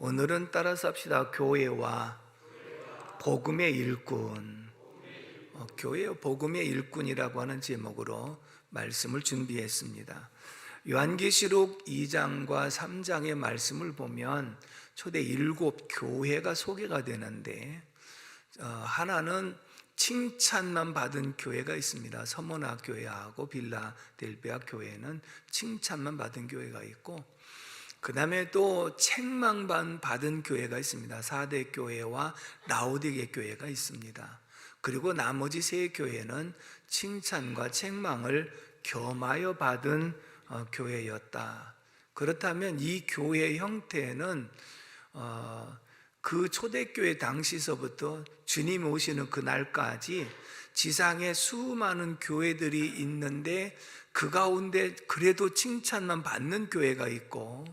오늘은 따라서 합시다. 교회와 복음의 일꾼. 교회와 복음의 일꾼이라고 하는 제목으로 말씀을 준비했습니다. 요한계시록 2장과 3장의 말씀을 보면 초대 7 교회가 소개가 되는데, 하나는 칭찬만 받은 교회가 있습니다. 서머나 교회하고 빌라델비아 교회는 칭찬만 받은 교회가 있고, 그 다음에 또 책망만 받은 교회가 있습니다. 사대 교회와 라오디게 교회가 있습니다. 그리고 나머지 세 교회는 칭찬과 책망을 겸하여 받은 교회였다. 그렇다면 이 교회의 형태는 그 초대교회 당시서부터 주님이 오시는 그날까지 지상에 수많은 교회들이 있는데, 그 가운데 그래도 칭찬만 받는 교회가 있고,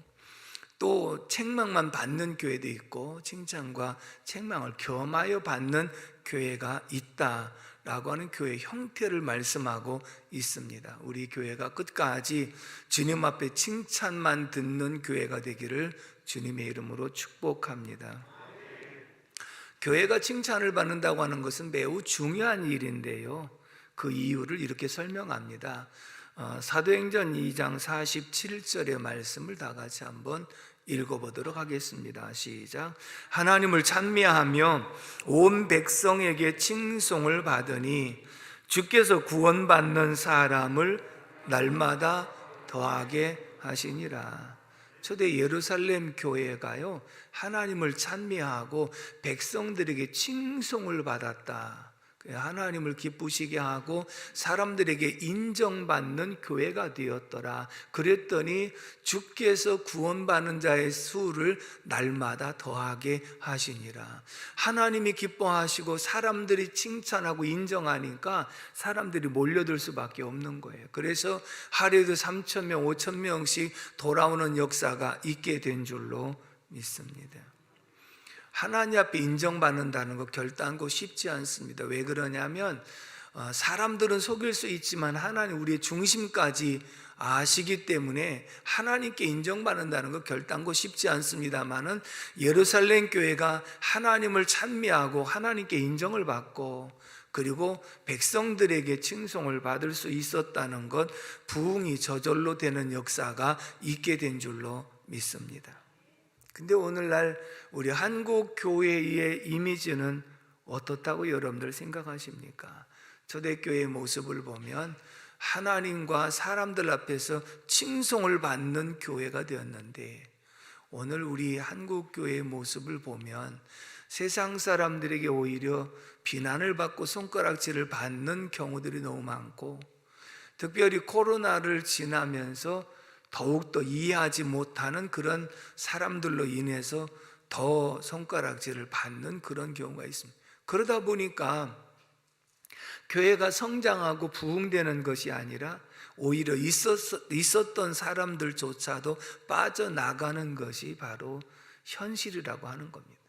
또 책망만 받는 교회도 있고, 칭찬과 책망을 겸하여 받는 교회가 있다라고 하는 교회 형태를 말씀하고 있습니다. 우리 교회가 끝까지 주님 앞에 칭찬만 듣는 교회가 되기를 주님의 이름으로 축복합니다. 교회가 칭찬을 받는다고 하는 것은 매우 중요한 일인데요, 그 이유를 이렇게 설명합니다. 사도행전 2장 47절의 말씀을 다 같이 한번 읽어보도록 하겠습니다. 시작. 하나님을 찬미하며 온 백성에게 칭송을 받으니 주께서 구원받는 사람을 날마다 더하게 하시니라. 초대 예루살렘 교회가요, 하나님을 찬미하고 백성들에게 칭송을 받았다. 하나님을 기쁘시게 하고 사람들에게 인정받는 교회가 되었더라. 그랬더니 주께서 구원받는 자의 수를 날마다 더하게 하시니라. 하나님이 기뻐하시고 사람들이 칭찬하고 인정하니까 사람들이 몰려들 수밖에 없는 거예요. 그래서 하루에도 3,000명, 5,000명씩 돌아오는 역사가 있게 된 줄로 믿습니다. 하나님 앞에 인정받는다는 거 결단코 쉽지 않습니다. 왜 그러냐면 사람들은 속일 수 있지만 하나님 우리의 중심까지 아시기 때문에 하나님께 인정받는다는 거 결단코 쉽지 않습니다만은, 예루살렘 교회가 하나님을 찬미하고 하나님께 인정을 받고 그리고 백성들에게 칭송을 받을 수 있었다는 것, 부흥이 저절로 되는 역사가 있게 된 줄로 믿습니다. 근데 오늘날 우리 한국 교회의 이미지는 어떻다고 여러분들 생각하십니까? 초대교회의 모습을 보면 하나님과 사람들 앞에서 칭송을 받는 교회가 되었는데, 오늘 우리 한국 교회의 모습을 보면 세상 사람들에게 오히려 비난을 받고 손가락질을 받는 경우들이 너무 많고, 특별히 코로나를 지나면서 더욱더 이해하지 못하는 그런 사람들로 인해서 더 손가락질을 받는 그런 경우가 있습니다. 그러다 보니까 교회가 성장하고 부흥되는 것이 아니라 오히려 있었던 사람들조차도 빠져나가는 것이 바로 현실이라고 하는 겁니다.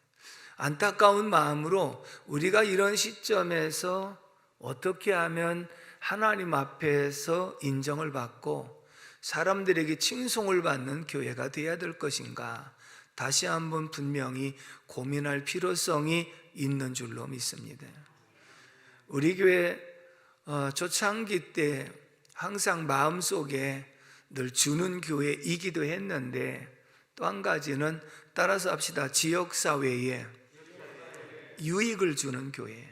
안타까운 마음으로 우리가 이런 시점에서 어떻게 하면 하나님 앞에서 인정을 받고 사람들에게 칭송을 받는 교회가 되어야 될 것인가, 다시 한번 분명히 고민할 필요성이 있는 줄로 믿습니다. 우리 교회 초창기 때 항상 마음속에 늘 주는 교회이기도 했는데, 또 한 가지는 따라서 합시다. 지역사회에 유익을 주는 교회.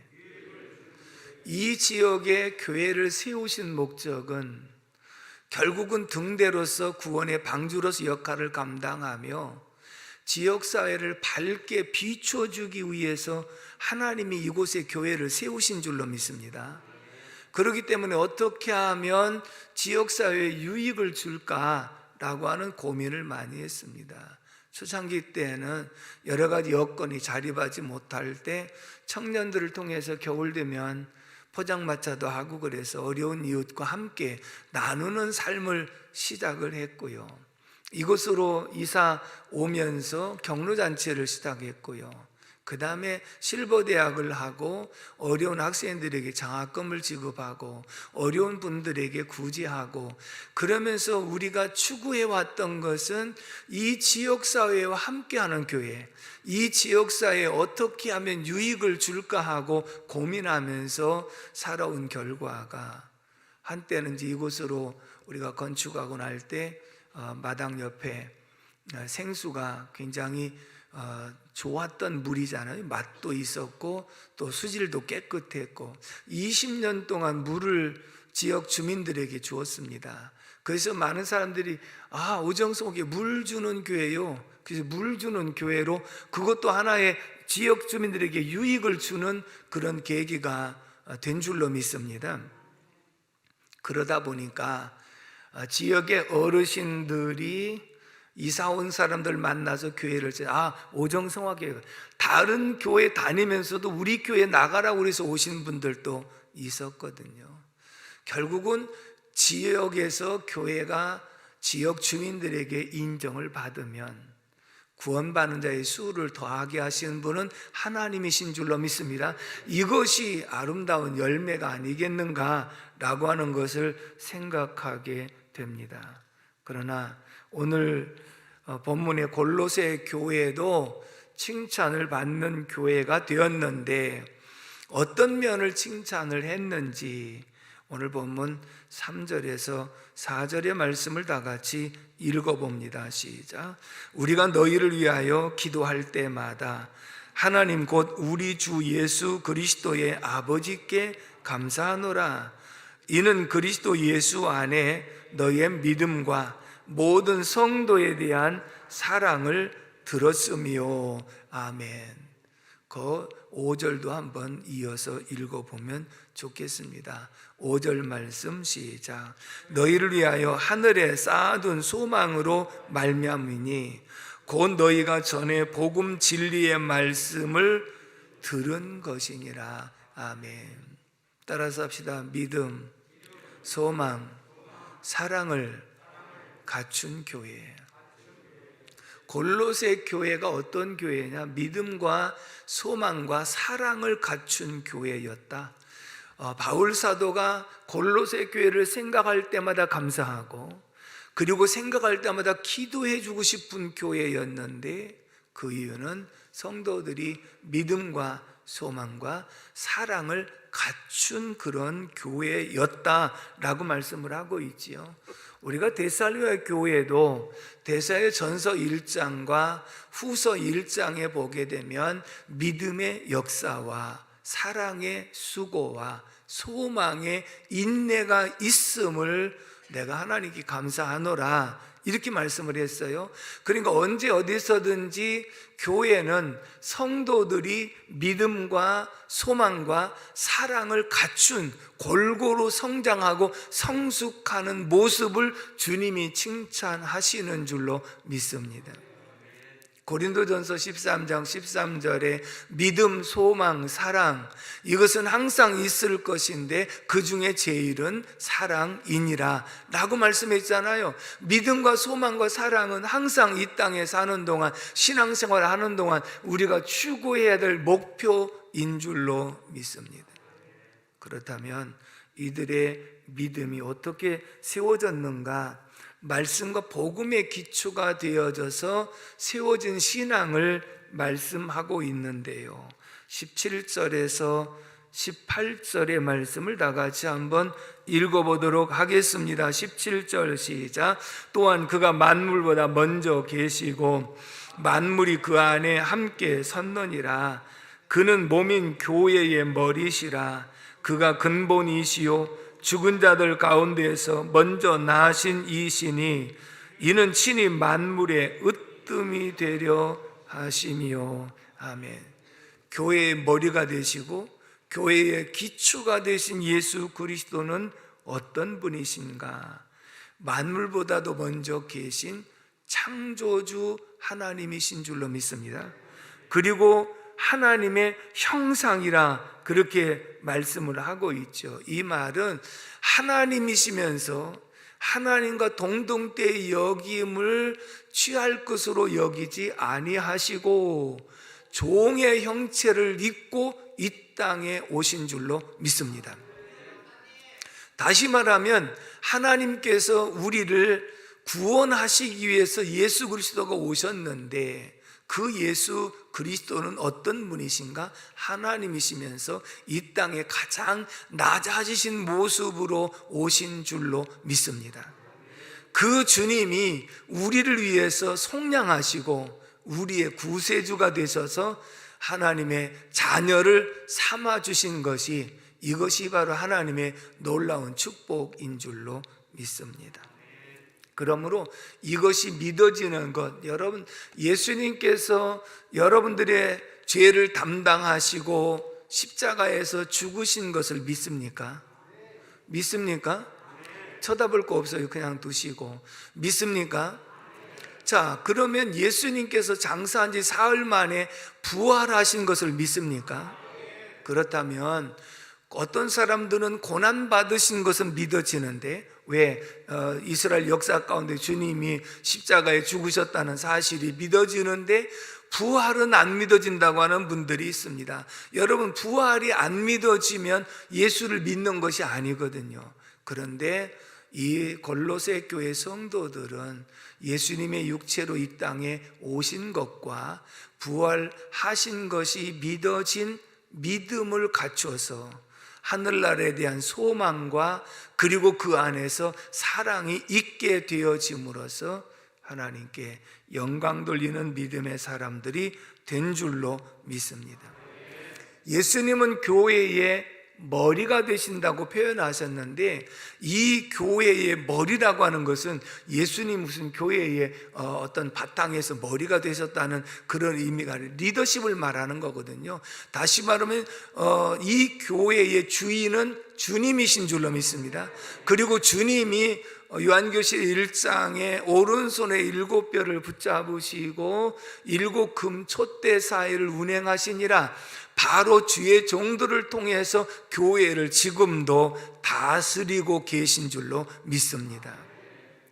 이 지역에 교회를 세우신 목적은 결국은 등대로서 구원의 방주로서 역할을 감당하며 지역사회를 밝게 비춰주기 위해서 하나님이 이곳에 교회를 세우신 줄로 믿습니다. 그렇기 때문에 어떻게 하면 지역사회에 유익을 줄까라고 하는 고민을 많이 했습니다. 초창기 때에는 여러 가지 여건이 자립하지 못할 때 청년들을 통해서 겨울 되면 포장마차도 하고, 그래서 어려운 이웃과 함께 나누는 삶을 시작을 했고요. 이곳으로 이사 오면서 격려잔치를 시작했고요. 그 다음에 실버 대학을 하고 어려운 학생들에게 장학금을 지급하고 어려운 분들에게 구제하고, 그러면서 우리가 추구해왔던 것은 이 지역사회와 함께하는 교회, 이 지역사회에 어떻게 하면 유익을 줄까 하고 고민하면서 살아온 결과가, 한때는 이제 이곳으로 우리가 건축하고 날 때 마당 옆에 생수가 굉장히 좋았던 물이잖아요. 맛도 있었고 또 수질도 깨끗했고 20년 동안 물을 지역 주민들에게 주었습니다. 그래서 많은 사람들이 오정석에 물 주는 교회요, 그래서 물 주는 교회로, 그것도 하나의 지역 주민들에게 유익을 주는 그런 계기가 된 줄로 믿습니다. 그러다 보니까 지역의 어르신들이 이사 온 사람들 만나서 교회를 오정성화교회, 다른 교회 다니면서도 우리 교회 나가라고 그래서 오신 분들도 있었거든요. 결국은 지역에서 교회가 지역 주민들에게 인정을 받으면 구원받는 자의 수를 더하게 하시는 분은 하나님이신 줄로 믿습니다. 이것이 아름다운 열매가 아니겠는가라고 하는 것을 생각하게 됩니다. 그러나 오늘 본문의 골로새 교회도 칭찬을 받는 교회가 되었는데 어떤 면을 칭찬을 했는지 오늘 본문 3절에서 4절의 말씀을 다 같이 읽어봅니다. 시작. 우리가 너희를 위하여 기도할 때마다 하나님 곧 우리 주 예수 그리스도의 아버지께 감사하노라. 이는 그리스도 예수 안에 너희의 믿음과 모든 성도에 대한 사랑을 들었으며. 아멘. 그 5절도 한번 이어서 읽어보면 좋겠습니다. 5절 말씀 시작. 너희를 위하여 하늘에 쌓아둔 소망으로 말미암으니 곧 너희가 전에 복음 진리의 말씀을 들은 것이니라. 아멘. 따라서 합시다. 믿음, 소망, 사랑을 갖춘 교회. 골로새 교회가 어떤 교회냐? 믿음과 소망과 사랑을 갖춘 교회였다. 바울 사도가 골로새 교회를 생각할 때마다 감사하고, 그리고 생각할 때마다 기도해 주고 싶은 교회였는데, 그 이유는 성도들이 믿음과 소망과 사랑을 갖춘 그런 교회였다라고 말씀을 하고 있지요. 우리가 데살로니가 교회도 데살로니가전서 1장과 후서 1장에 보게 되면 믿음의 역사와 사랑의 수고와 소망의 인내가 있음을 내가 하나님께 감사하노라, 이렇게 말씀을 했어요. 그러니까 언제 어디서든지 교회는 성도들이 믿음과 소망과 사랑을 갖춘, 골고루 성장하고 성숙하는 모습을 주님이 칭찬하시는 줄로 믿습니다. 고린도전서 13장 13절에 믿음, 소망, 사랑, 이것은 항상 있을 것인데 그 중에 제일은 사랑이니라 라고 말씀했잖아요. 믿음과 소망과 사랑은 항상 이 땅에 사는 동안, 신앙생활을 하는 동안 우리가 추구해야 될 목표인 줄로 믿습니다. 그렇다면 이들의 믿음이 어떻게 세워졌는가? 말씀과 복음의 기초가 되어져서 세워진 신앙을 말씀하고 있는데요, 17절에서 18절의 말씀을 다 같이 한번 읽어보도록 하겠습니다. 17절 시작. 또한 그가 만물보다 먼저 계시고 만물이 그 안에 함께 섰느니라. 그는 몸인 교회의 머리시라. 그가 근본이시요 죽은 자들 가운데에서 먼저 나신 이시니 이는 친히 만물의 으뜸이 되려 하시며. 아멘. 교회의 머리가 되시고 교회의 기초가 되신 예수 그리스도는 어떤 분이신가? 만물보다도 먼저 계신 창조주 하나님이신 줄로 믿습니다. 그리고 하나님의 형상이라 그렇게 말씀을 하고 있죠. 이 말은 하나님이시면서 하나님과 동등대의 여김을 취할 것으로 여기지 아니하시고 종의 형체를 입고 이 땅에 오신 줄로 믿습니다. 다시 말하면 하나님께서 우리를 구원하시기 위해서 예수 그리스도가 오셨는데, 그 예수 그리스도는 어떤 분이신가? 하나님이시면서 이 땅에 가장 낮아지신 모습으로 오신 줄로 믿습니다. 그 주님이 우리를 위해서 속량하시고 우리의 구세주가 되셔서 하나님의 자녀를 삼아주신 것이, 이것이 바로 하나님의 놀라운 축복인 줄로 믿습니다. 그러므로 이것이 믿어지는 것, 여러분, 예수님께서 여러분들의 죄를 담당하시고 십자가에서 죽으신 것을 믿습니까? 믿습니까? 쳐다볼 거 없어요. 그냥 두시고. 믿습니까? 자, 그러면 예수님께서 장사한 지 사흘 만에 부활하신 것을 믿습니까? 그렇다면 어떤 사람들은 고난받으신 것은 믿어지는데, 왜 이스라엘 역사 가운데 주님이 십자가에 죽으셨다는 사실이 믿어지는데 부활은 안 믿어진다고 하는 분들이 있습니다. 여러분, 부활이 안 믿어지면 예수를 믿는 것이 아니거든요. 그런데 이 골로새 교회 성도들은 예수님의 육체로 이 땅에 오신 것과 부활하신 것이 믿어진 믿음을 갖추어서 하늘나라에 대한 소망과 그리고 그 안에서 사랑이 있게 되어짐으로써 하나님께 영광 돌리는 믿음의 사람들이 된 줄로 믿습니다. 예수님은 교회의 머리가 되신다고 표현하셨는데, 이 교회의 머리라고 하는 것은 예수님 무슨 교회의 어떤 바탕에서 머리가 되셨다는 그런 의미가 아니라 리더십을 말하는 거거든요. 다시 말하면 이 교회의 주인은 주님이신 줄로 믿습니다. 그리고 주님이 요한계시록 1장에 오른손에 7뼈를 붙잡으시고 7금 촛대 사이를 운행하시니라, 바로 주의 종들을 통해서 교회를 지금도 다스리고 계신 줄로 믿습니다.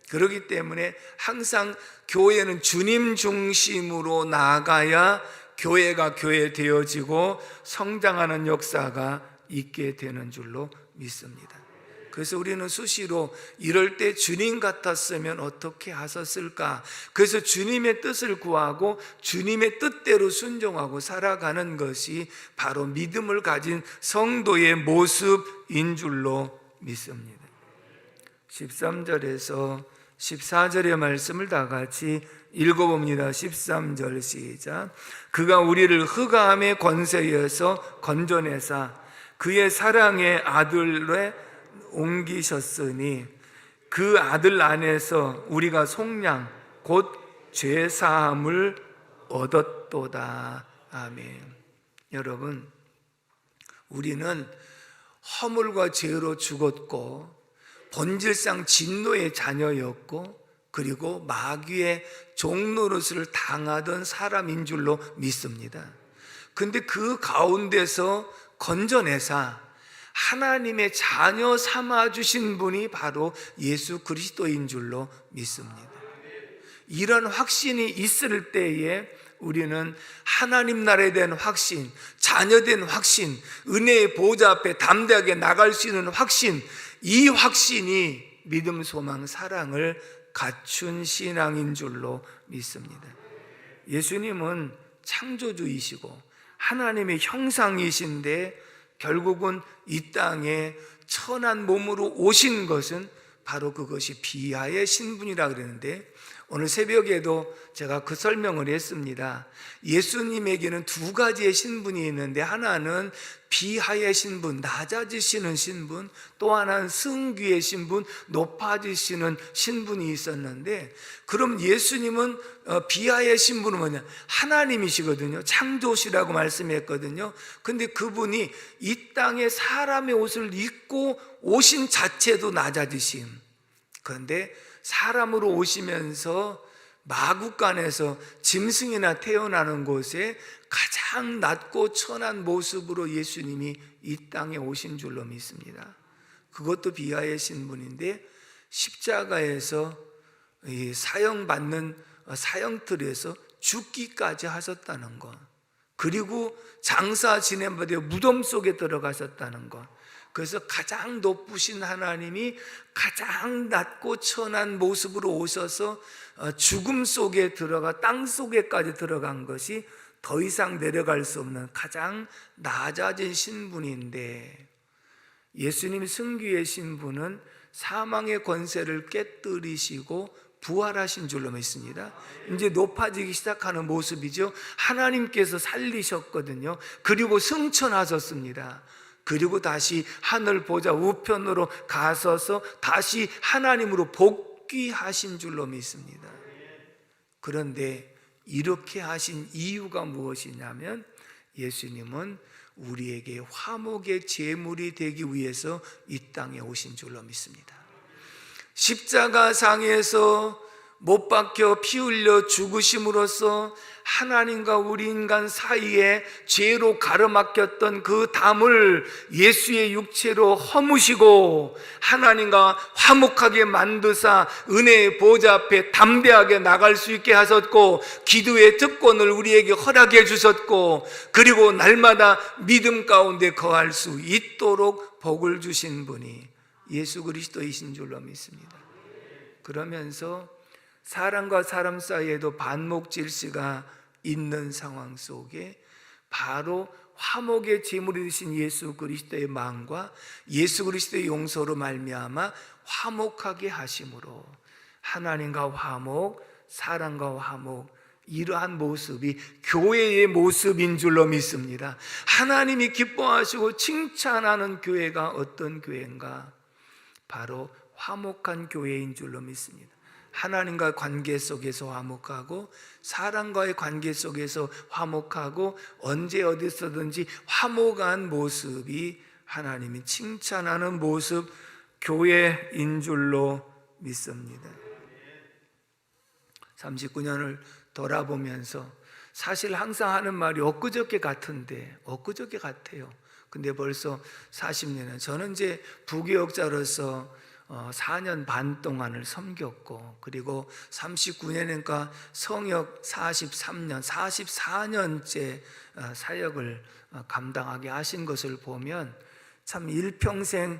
그렇기 때문에 항상 교회는 주님 중심으로 나아가야 교회가 교회 되어지고 성장하는 역사가 있게 되는 줄로 믿습니다. 그래서 우리는 수시로 이럴 때 주님 같았으면 어떻게 하셨을까? 그래서 주님의 뜻을 구하고 주님의 뜻대로 순종하고 살아가는 것이 바로 믿음을 가진 성도의 모습인 줄로 믿습니다. 13절에서 14절의 말씀을 다 같이 읽어봅니다. 13절 시작. 그가 우리를 흑암의 권세에서 건져내사 그의 사랑의 아들에 옮기셨으니 그 아들 안에서 우리가 속량 곧 죄사함을 얻었도다. 아멘. 여러분, 우리는 허물과 죄로 죽었고 본질상 진노의 자녀였고 그리고 마귀의 종노릇을 당하던 사람인 줄로 믿습니다. 근데 그 가운데서 건져내사 하나님의 자녀 삼아주신 분이 바로 예수 그리스도인 줄로 믿습니다. 이런 확신이 있을 때에 우리는 하나님 나라에 대한 확신, 자녀된 확신, 은혜의 보좌 앞에 담대하게 나갈 수 있는 확신, 이 확신이 믿음, 소망, 사랑을 갖춘 신앙인 줄로 믿습니다. 예수님은 창조주이시고 하나님의 형상이신데 결국은 이 땅에 천한 몸으로 오신 것은 바로 그것이 비하의 신분이라 그러는데, 오늘 새벽에도 제가 그 설명을 했습니다. 예수님에게는 두 가지의 신분이 있는데, 하나는 비하의 신분, 낮아지시는 신분, 또 하나는 승귀의 신분, 높아지시는 신분이 있었는데, 그럼 예수님은 비하의 신분은 뭐냐? 하나님이시거든요. 창조시라고 말씀했거든요. 근데 그분이 이 땅에 사람의 옷을 입고 오신 자체도 낮아지심. 그런데 사람으로 오시면서 마구간에서 짐승이나 태어나는 곳에 가장 낮고 천한 모습으로 예수님이 이 땅에 오신 줄로 믿습니다. 그것도 비하의 신분인데, 십자가에서 사형받는 사형틀에서 죽기까지 하셨다는 것, 그리고 장사 지내마다 무덤 속에 들어가셨다는 것. 그래서 가장 높으신 하나님이 가장 낮고 천한 모습으로 오셔서 죽음 속에 들어가 땅 속에까지 들어간 것이 더 이상 내려갈 수 없는 가장 낮아진 신분인데, 예수님 승귀의 신분은 사망의 권세를 깨뜨리시고 부활하신 줄로 믿습니다. 이제 높아지기 시작하는 모습이죠. 하나님께서 살리셨거든요. 그리고 승천하셨습니다. 그리고 다시 하늘 보좌 우편으로 가셔서 다시 하나님으로 복귀하신 줄로 믿습니다. 그런데 이렇게 하신 이유가 무엇이냐면, 예수님은 우리에게 화목의 제물이 되기 위해서 이 땅에 오신 줄로 믿습니다. 십자가상에서 못 박혀 피 흘려 죽으심으로써 하나님과 우리 인간 사이에 죄로 가로막혔던 그 담을 예수의 육체로 허무시고 하나님과 화목하게 만드사 은혜의 보좌 앞에 담대하게 나갈 수 있게 하셨고, 기도의 특권을 우리에게 허락해 주셨고, 그리고 날마다 믿음 가운데 거할 수 있도록 복을 주신 분이 예수 그리스도이신 줄로 믿습니다. 그러면서 사람과 사람 사이에도 반목 질서가 있는 상황 속에 바로 화목의 제물이 되신 예수 그리스도의 마음과 예수 그리스도의 용서로 말미암아 화목하게 하심으로 하나님과 화목, 사람과 화목, 이러한 모습이 교회의 모습인 줄로 믿습니다. 하나님이 기뻐하시고 칭찬하는 교회가 어떤 교회인가? 바로 화목한 교회인 줄로 믿습니다. 하나님과 관계 속에서 화목하고 사람과의 관계 속에서 화목하고 언제 어디서든지 화목한 모습이 하나님이 칭찬하는 모습, 교회인 줄로 믿습니다. 39년을 돌아보면서 사실 항상 하는 말이 엊그저께 같은데, 엊그저께 같아요. 근데 벌써 40년은, 저는 이제 부교역자로서 4년 반 동안을 섬겼고, 그리고 39년이니까 성역 43년, 44년째 사역을 감당하게 하신 것을 보면 참 일평생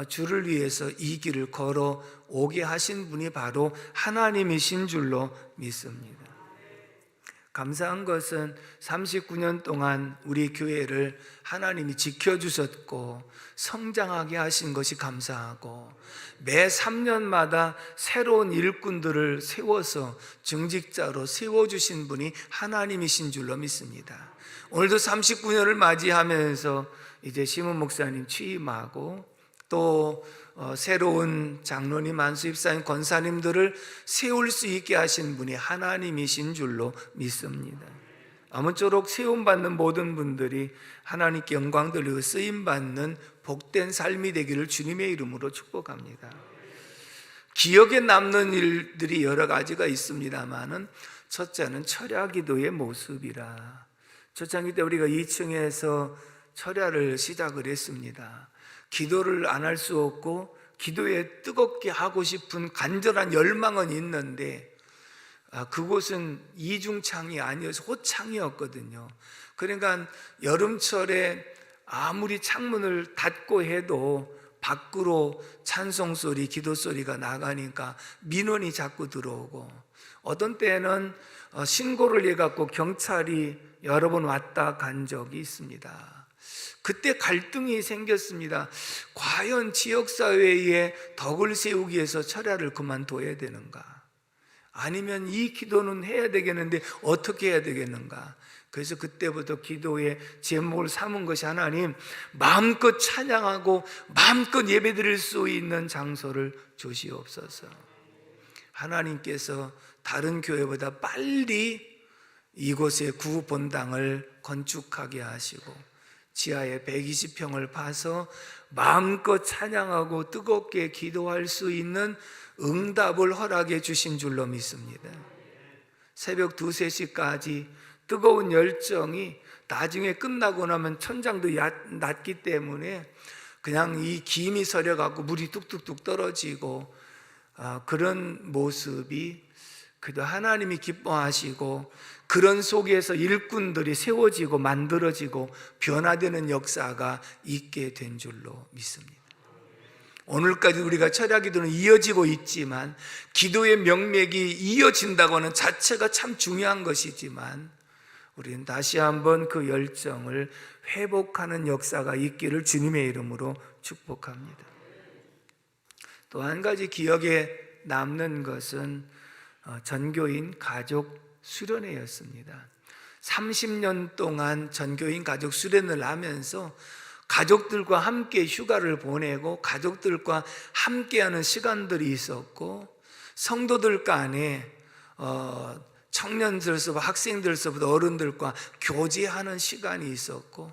주를 위해서 이 길을 걸어 오게 하신 분이 바로 하나님이신 줄로 믿습니다. 감사한 것은 39년 동안 우리 교회를 하나님이 지켜주셨고 성장하게 하신 것이 감사하고, 매 3년마다 새로운 일꾼들을 세워서 증직자로 세워주신 분이 하나님이신 줄로 믿습니다. 오늘도 39년을 맞이하면서 이제 심은 목사님 취임하고 또 새로운 장로님, 안수집사님, 권사님들을 세울 수 있게 하신 분이 하나님이신 줄로 믿습니다. 아무쪼록 세움받는 모든 분들이 하나님께 영광 돌리고 쓰임받는 복된 삶이 되기를 주님의 이름으로 축복합니다. 기억에 남는 일들이 여러 가지가 있습니다만은 첫째는 철야기도의 모습이라. 초창기 때 우리가 2층에서 철야를 시작을 했습니다. 기도를 안 할 수 없고 기도에 뜨겁게 하고 싶은 간절한 열망은 있는데 그곳은 이중창이 아니어서 호창이었거든요. 그러니까 여름철에 아무리 창문을 닫고 해도 밖으로 찬송소리, 기도소리가 나가니까 민원이 자꾸 들어오고, 어떤 때는 신고를 해갖고 경찰이 여러 번 왔다 간 적이 있습니다. 그때 갈등이 생겼습니다. 과연 지역사회에 덕을 세우기 위해서 철야를 그만둬야 되는가? 아니면 이 기도는 해야 되겠는데 어떻게 해야 되겠는가? 그래서 그때부터 기도의 제목을 삼은 것이, 하나님 마음껏 찬양하고 마음껏 예배드릴 수 있는 장소를 주시옵소서. 하나님께서 다른 교회보다 빨리 이곳에 구본당을 건축하게 하시고 지하에 120평을 파서 마음껏 찬양하고 뜨겁게 기도할 수 있는 응답을 허락해 주신 줄로 믿습니다. 새벽 2, 3시까지 뜨거운 열정이 나중에 끝나고 나면 천장도 낮기 때문에 그냥 이 김이 서려갖고 물이 뚝뚝뚝 떨어지고 그런 모습이 그래도 하나님이 기뻐하시고 그런 속에서 일꾼들이 세워지고 만들어지고 변화되는 역사가 있게 된 줄로 믿습니다. 오늘까지 우리가 철야기도는 이어지고 있지만 기도의 명맥이 이어진다고 하는 자체가 참 중요한 것이지만 우리는 다시 한번 그 열정을 회복하는 역사가 있기를 주님의 이름으로 축복합니다. 또 한 가지 기억에 남는 것은 전교인 가족 수련회였습니다. 30년 동안 전교인 가족 수련을 하면서 가족들과 함께 휴가를 보내고 가족들과 함께하는 시간들이 있었고 성도들 간에 청년들서부터 학생들서부터 어른들과 교제하는 시간이 있었고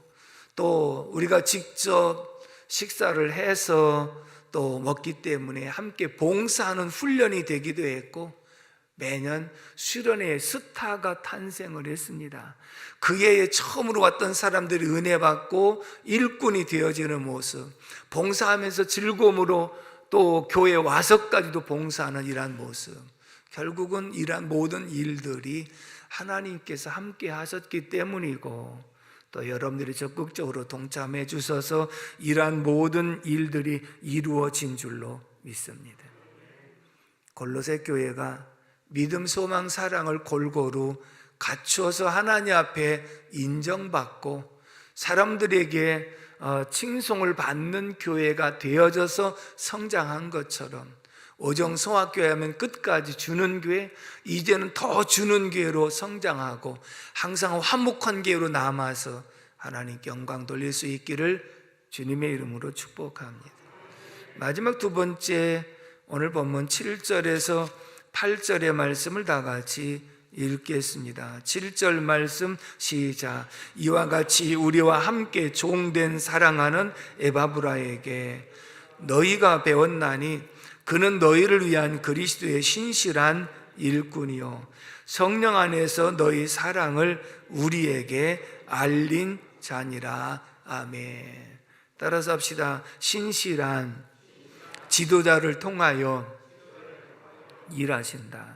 또 우리가 직접 식사를 해서 또 먹기 때문에 함께 봉사하는 훈련이 되기도 했고 매년 수련회에 스타가 탄생을 했습니다. 그 해에 처음으로 왔던 사람들이 은혜 받고 일꾼이 되어지는 모습, 봉사하면서 즐거움으로 또 교회에 와서까지도 봉사하는 이러한 모습, 결국은 이러한 모든 일들이 하나님께서 함께 하셨기 때문이고 또 여러분들이 적극적으로 동참해 주셔서 이러한 모든 일들이 이루어진 줄로 믿습니다. 골로새 교회가 믿음, 소망, 사랑을 골고루 갖추어서 하나님 앞에 인정받고 사람들에게 칭송을 받는 교회가 되어져서 성장한 것처럼 오정성학교회 하면 끝까지 주는 교회, 이제는 더 주는 교회로 성장하고 항상 화목한 교회로 남아서 하나님께 영광 돌릴 수 있기를 주님의 이름으로 축복합니다. 마지막 두 번째, 오늘 본문 7절에서 8절의 말씀을 다 같이 읽겠습니다. 7절 말씀 시작. 이와 같이 우리와 함께 종된 사랑하는 에바브라에게 너희가 배웠나니 그는 너희를 위한 그리스도의 신실한 일꾼이요 성령 안에서 너희 사랑을 우리에게 알린 자니라. 아멘. 따라서 합시다. 신실한 지도자를 통하여 일하신다.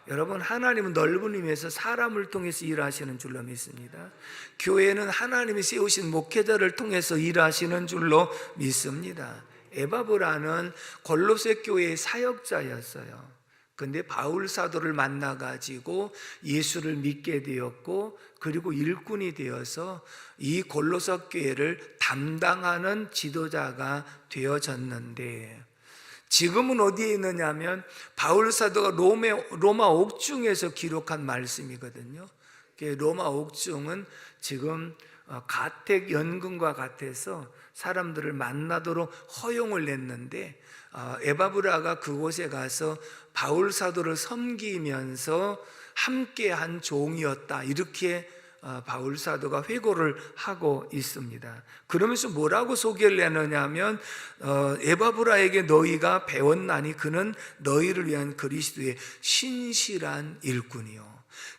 여러분, 하나님은 넓은 의미에서 사람을 통해서 일하시는 줄로 믿습니다. 교회는 하나님이 세우신 목회자를 통해서 일하시는 줄로 믿습니다. 에바브라는 골로새 교회의 사역자였어요. 근데 바울 사도를 만나가지고 예수를 믿게 되었고 그리고 일꾼이 되어서 이 골로새 교회를 담당하는 지도자가 되어졌는데 지금은 어디에 있느냐면 바울 사도가 로마 옥중에서 기록한 말씀이거든요. 로마 옥중은 지금 가택 연금과 같아서 사람들을 만나도록 허용을 냈는데 에바브라가 그곳에 가서 바울 사도를 섬기면서 함께한 종이었다, 이렇게 바울 사도가 회고를 하고 있습니다. 그러면서 뭐라고 소개를 하느냐면 에바브라에게 너희가 배웠나니 그는 너희를 위한 그리스도의 신실한 일꾼이요.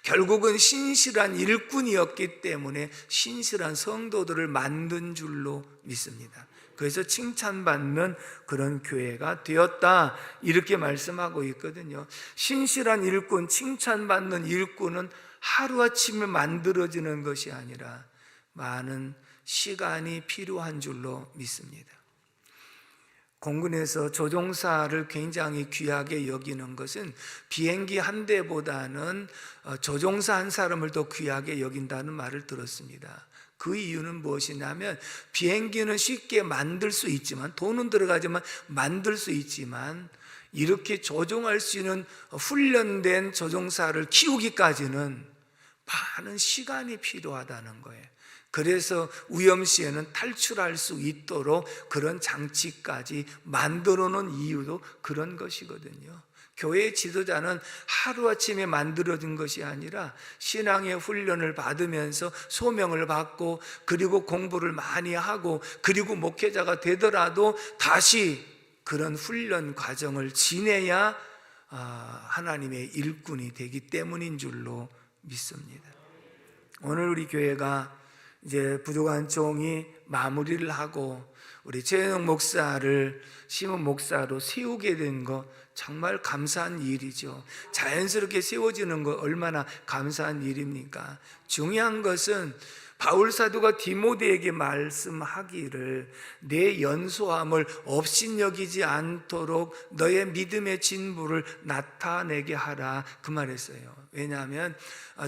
결국은 신실한 일꾼이었기 때문에 신실한 성도들을 만든 줄로 믿습니다. 그래서 칭찬받는 그런 교회가 되었다, 이렇게 말씀하고 있거든요. 신실한 일꾼, 칭찬받는 일꾼은 하루아침에 만들어지는 것이 아니라 많은 시간이 필요한 줄로 믿습니다. 공군에서 조종사를 굉장히 귀하게 여기는 것은 비행기 한 대보다는 조종사 한 사람을 더 귀하게 여긴다는 말을 들었습니다. 그 이유는 무엇이냐면 비행기는 쉽게 만들 수 있지만, 돈은 들어가지만 만들 수 있지만 이렇게 조종할 수 있는 훈련된 조종사를 키우기까지는 많은 시간이 필요하다는 거예요. 그래서 위험시에는 탈출할 수 있도록 그런 장치까지 만들어 놓은 이유도 그런 것이거든요. 교회의 지도자는 하루아침에 만들어진 것이 아니라 신앙의 훈련을 받으면서 소명을 받고 그리고 공부를 많이 하고 그리고 목회자가 되더라도 다시 그런 훈련 과정을 지내야 하나님의 일꾼이 되기 때문인 줄로 믿습니다. 오늘 우리 교회가 이제 부족한 종이 마무리를 하고 우리 최현영 목사를 심은 목사로 세우게 된 거 정말 감사한 일이죠. 자연스럽게 세워지는 거 얼마나 감사한 일입니까? 중요한 것은 바울 사도가 디모데에게 말씀하기를 내 연소함을 업신여기지 않도록 너의 믿음의 진보를 나타내게 하라, 그 말했어요. 왜냐하면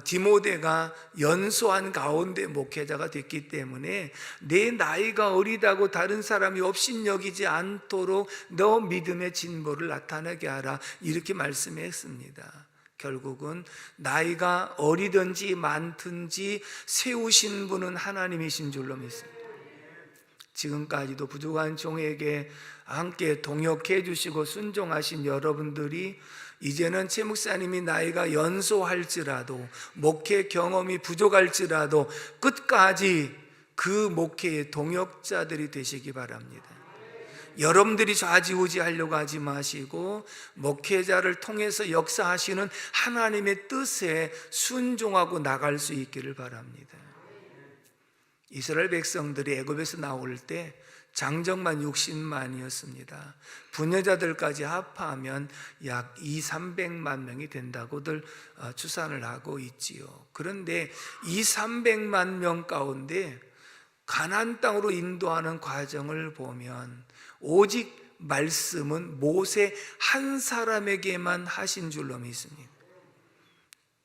디모데가 연소한 가운데 목회자가 됐기 때문에 내 나이가 어리다고 다른 사람이 업신여기지 않도록 너 믿음의 진보를 나타내게 하라, 이렇게 말씀했습니다. 결국은 나이가 어리든지 많든지 세우신 분은 하나님이신 줄로 믿습니다. 지금까지도 부족한 종에게 함께 동역해 주시고 순종하신 여러분들이 이제는 최 목사님이 나이가 연소할지라도 목회 경험이 부족할지라도 끝까지 그 목회의 동역자들이 되시기 바랍니다. 여러분들이 좌지우지하려고 하지 마시고 목회자를 통해서 역사하시는 하나님의 뜻에 순종하고 나갈 수 있기를 바랍니다. 이스라엘 백성들이 애굽에서 나올 때 장정만 60만이었습니다. 부녀자들까지 합하면 약 200~300만 명이 된다고들 추산을 하고 있지요. 그런데 200~300만 명 가운데 가나안 땅으로 인도하는 과정을 보면 오직 말씀은 모세 한 사람에게만 하신 줄로 믿습니다.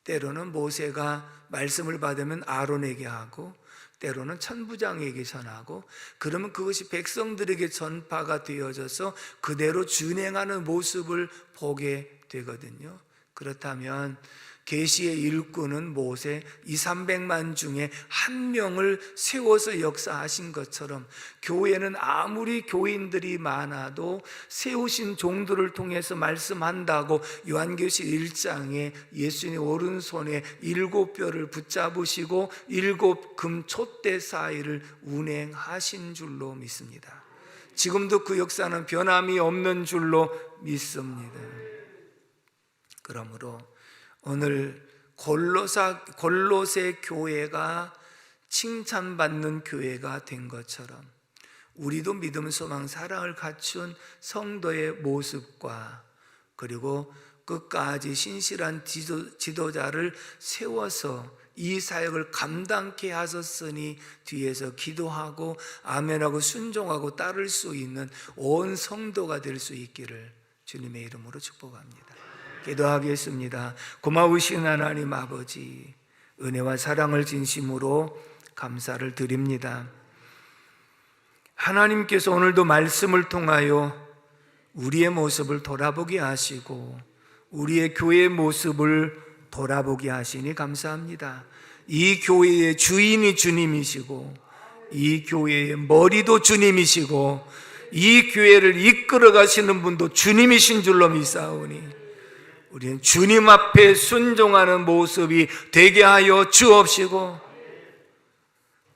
때로는 모세가 말씀을 받으면 아론에게 하고 때로는 천부장에게 전하고, 그러면 그것이 백성들에게 전파가 되어져서 그대로 준행하는 모습을 보게 되거든요. 그렇다면 계시의 일꾼은 모세 200~300만 중에 한 명을 세워서 역사하신 것처럼 교회는 아무리 교인들이 많아도 세우신 종들을 통해서 말씀한다고 요한계시록 1장에 예수님 오른손에 7뼈를 붙잡으시고 7금 촛대 사이를 운행하신 줄로 믿습니다. 지금도 그 역사는 변함이 없는 줄로 믿습니다. 그러므로 오늘 골로새 교회가 칭찬받는 교회가 된 것처럼 우리도 믿음, 소망, 사랑을 갖춘 성도의 모습과 그리고 끝까지 신실한 지도자를 세워서 이 사역을 감당케 하셨으니 뒤에서 기도하고 아멘하고 순종하고 따를 수 있는 온 성도가 될 수 있기를 주님의 이름으로 축복합니다. 기도하겠습니다. 고마우신 하나님 아버지, 은혜와 사랑을 진심으로 감사를 드립니다. 하나님께서 오늘도 말씀을 통하여 우리의 모습을 돌아보게 하시고 우리의 교회의 모습을 돌아보게 하시니 감사합니다. 이 교회의 주인이 주님이시고 이 교회의 머리도 주님이시고 이 교회를 이끌어 가시는 분도 주님이신 줄로 믿사오니 우리는 주님 앞에 순종하는 모습이 되게 하여 주옵시고,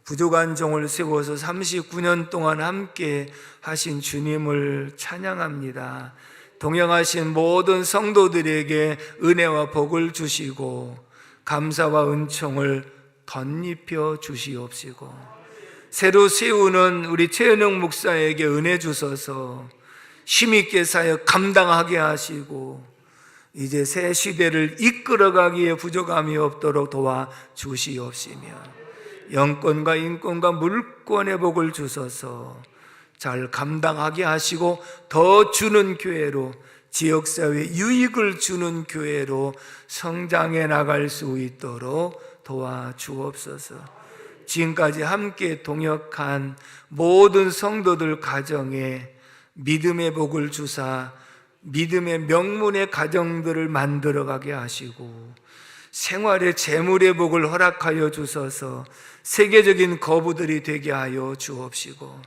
부족한 종을 세워서 39년 동안 함께 하신 주님을 찬양합니다. 동행하신 모든 성도들에게 은혜와 복을 주시고 감사와 은총을 덧입혀 주시옵시고, 새로 세우는 우리 최은영 목사에게 은혜 주셔서 힘있게 사역 감당하게 하시고 이제 새 시대를 이끌어가기에 부족함이 없도록 도와주시옵시며 영권과 인권과 물권의 복을 주셔서 잘 감당하게 하시고 더 주는 교회로, 지역사회에 유익을 주는 교회로 성장해 나갈 수 있도록 도와주옵소서. 지금까지 함께 동역한 모든 성도들 가정에 믿음의 복을 주사 믿음의 명문의 가정들을 만들어가게 하시고 생활의 재물의 복을 허락하여 주셔서 세계적인 거부들이 되게 하여 주옵시고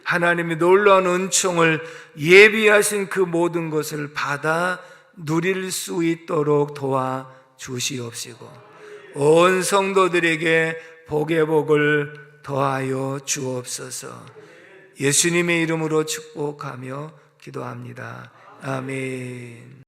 하나님의 놀라운 은총을 예비하신 그 모든 것을 받아 누릴 수 있도록 도와주시옵시고 온 성도들에게 복의 복을 더하여 주옵소서. 예수님의 이름으로 축복하며 기도합니다. 아멘.